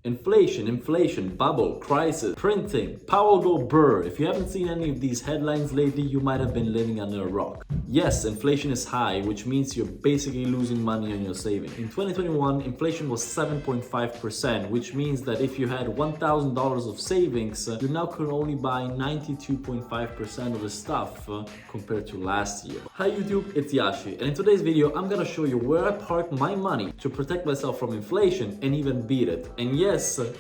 Inflation, bubble, crisis, printing, Powell go brr. If you haven't seen any of these headlines lately, you might have been living under a rock. Yes, inflation is high, which means you're basically losing money on your savings. In 2021, inflation was 7.5%, which means that if you had $1,000 of savings, you now can only buy 92.5% of the stuff compared to last year. Hi YouTube, it's Yashi, and in today's video, I'm gonna show you where I park my money to protect myself from inflation and even beat it. And yes,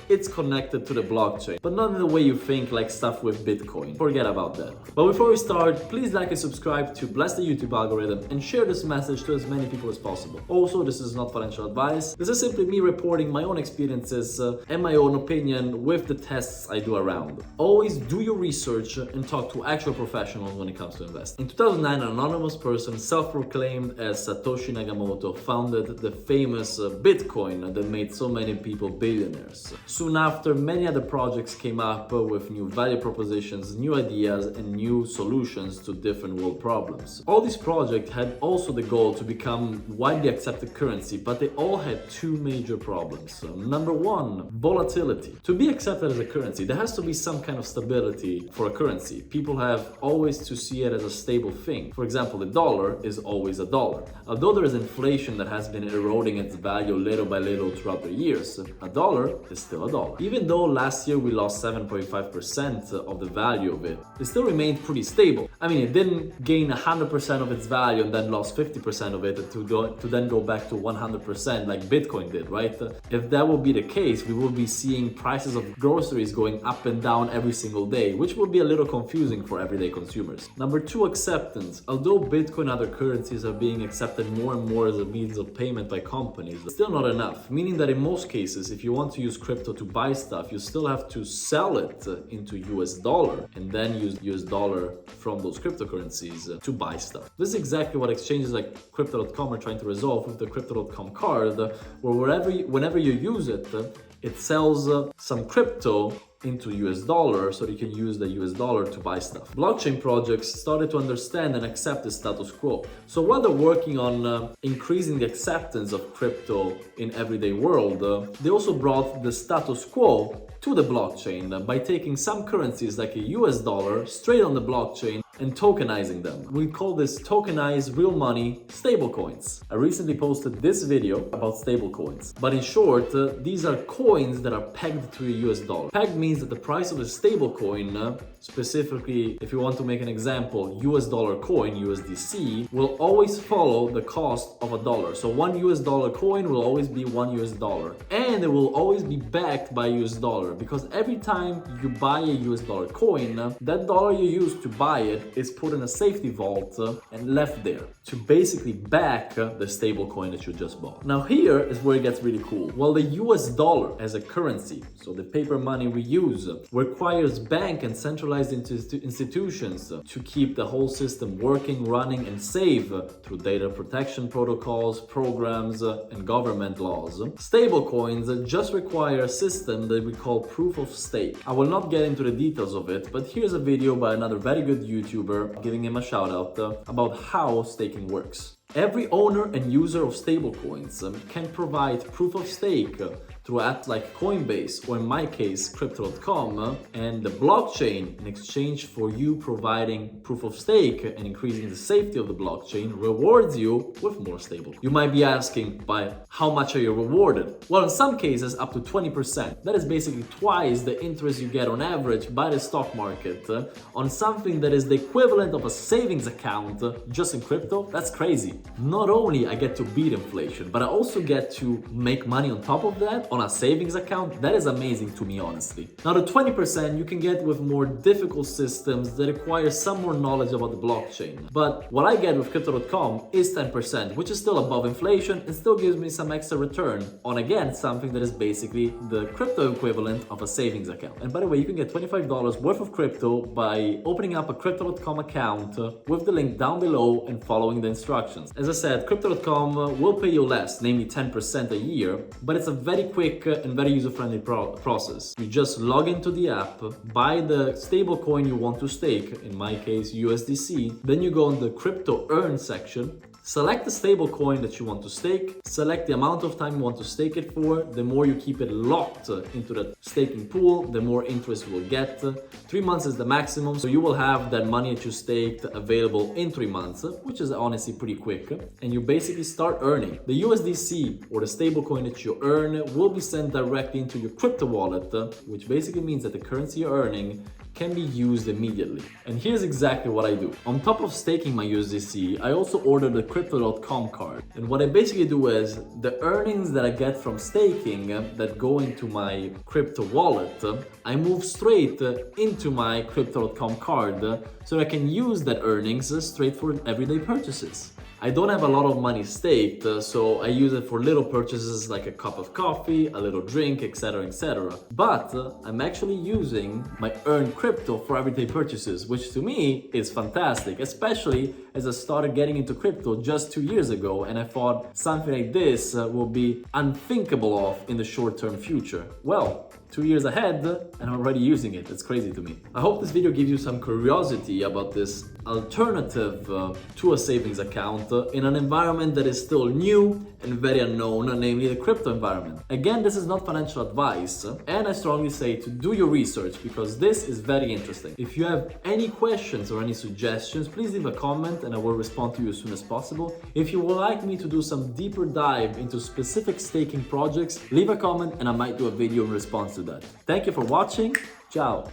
it's connected to the blockchain, but not in the way you think, like stuff with Bitcoin. Forget about that. But before we start, please like and subscribe to bless the YouTube algorithm and share this message to as many people as possible. Also, this is not financial advice. This is simply me reporting my own experiences and my own opinion with the tests I do around. Always do your research and talk to actual professionals when it comes to investing. In 2009, an anonymous person self-proclaimed as Satoshi Nakamoto founded the famous Bitcoin that made so many people billionaires. Soon after, many other projects came up with new value propositions, new ideas, and new solutions to different world problems. All these projects had also the goal to become widely accepted currency, but they all had two major problems. Number one, volatility. To be accepted as a currency, there has to be some kind of stability for a currency. People have always to see it as a stable thing. For example, the dollar is always a dollar. Although there is inflation that has been eroding its value little by little throughout the years, a dollar is still a dollar. Even though last year we lost 7.5% of the value of it, it still remained pretty stable. I mean, it didn't gain 100% of its value and then lost 50% of it to then go back to 100% like Bitcoin did, right? If that would be the case, we will be seeing prices of groceries going up and down every single day, which will be a little confusing for everyday consumers. Number two, acceptance. Although Bitcoin and other currencies are being accepted more and more as a means of payment by companies, it's still not enough, meaning that in most cases, if you want to use crypto to buy stuff, you still have to sell it into US dollar and then use US dollar from those cryptocurrencies to buy stuff. This is exactly what exchanges like Crypto.com are trying to resolve with the Crypto.com card, where whenever you use it, it sells some crypto into US dollar so that you can use the US dollar to buy stuff. Blockchain projects started to understand and accept the status quo. So while they're working on increasing the acceptance of crypto in everyday world, they also brought the status quo to the blockchain by taking some currencies like a US dollar straight on the blockchain and tokenizing them. We call this tokenized real money stablecoins. I recently posted this video about stablecoins, but in short, these are coins that are pegged to a US dollar. Pegged means that the price of a stablecoin, specifically if you want to make an example, US dollar coin, USDC, will always follow the cost of a dollar. So one US dollar coin will always be one US dollar, and it will always be backed by US dollar, because every time you buy a US dollar coin, that dollar you use to buy it is put in a safety vault and left there to basically back the stable coin that you just bought. Now here is where it gets really cool. Well, the US dollar as a currency, so the paper money we use, requires bank and centralized institutions to keep the whole system working, running, and safe through data protection protocols, programs, and government laws. Stable coins just require a system that we call proof of stake. I will not get into the details of it, but here's a video by another very good YouTuber, giving him a shout out about how staking works. Every owner and user of stablecoins can provide proof of stake through apps like Coinbase, or in my case, Crypto.com, and the blockchain, in exchange for you providing proof of stake and increasing the safety of the blockchain, rewards you with more stable. You might be asking, but how much are you rewarded? Well, in some cases, up to 20%. That is basically twice the interest you get on average by the stock market on something that is the equivalent of a savings account just in crypto. That's crazy. Not only I get to beat inflation, but I also get to make money on top of that on a savings account. That is amazing to me, honestly. Now the 20% you can get with more difficult systems that require some more knowledge about the blockchain. But what I get with Crypto.com is 10%, which is still above inflation and still gives me some extra return on, again, something that is basically the crypto equivalent of a savings account. And by the way, you can get $25 worth of crypto by opening up a Crypto.com account with the link down below and following the instructions. As I said, Crypto.com will pay you less, namely 10% a year, but it's a very quick and very user-friendly process. You just log into the app, buy the stable coin you want to stake, in my case USDC, then you go on the crypto earn section, Select the stable coin that you want to stake, select the amount of time you want to stake it for. The more you keep it locked into the staking pool, the more interest you will get. 3 months is the maximum, so you will have that money that you staked available in 3 months, which is honestly pretty quick, and you basically start earning. The USDC, or the stable coin that you earn, will be sent directly into your crypto wallet, which basically means that the currency you're earning can be used immediately. And here's exactly what I do. On top of staking my USDC, I also ordered a crypto.com card. And what I basically do is the earnings that I get from staking that go into my crypto wallet, I move straight into my crypto.com card so I can use that earnings straight for everyday purchases. I don't have a lot of money staked, so I use it for little purchases like a cup of coffee, a little drink, etc, etc. But I'm actually using my earned crypto for everyday purchases, which to me is fantastic, especially as I started getting into crypto just 2 years ago, and I thought something like this will be unthinkable of in the short-term future. Well, 2 years ahead and I'm already using it. It's crazy to me. I hope this video gives you some curiosity about this alternative to a savings account in an environment that is still new and very unknown, namely the crypto environment. Again, this is not financial advice, and I strongly say to do your research because this is very interesting. If you have any questions or any suggestions, please leave a comment and I will respond to you as soon as possible. If you would like me to do some deeper dive into specific staking projects, leave a comment and I might do a video in response to that. Thank you for watching. Ciao.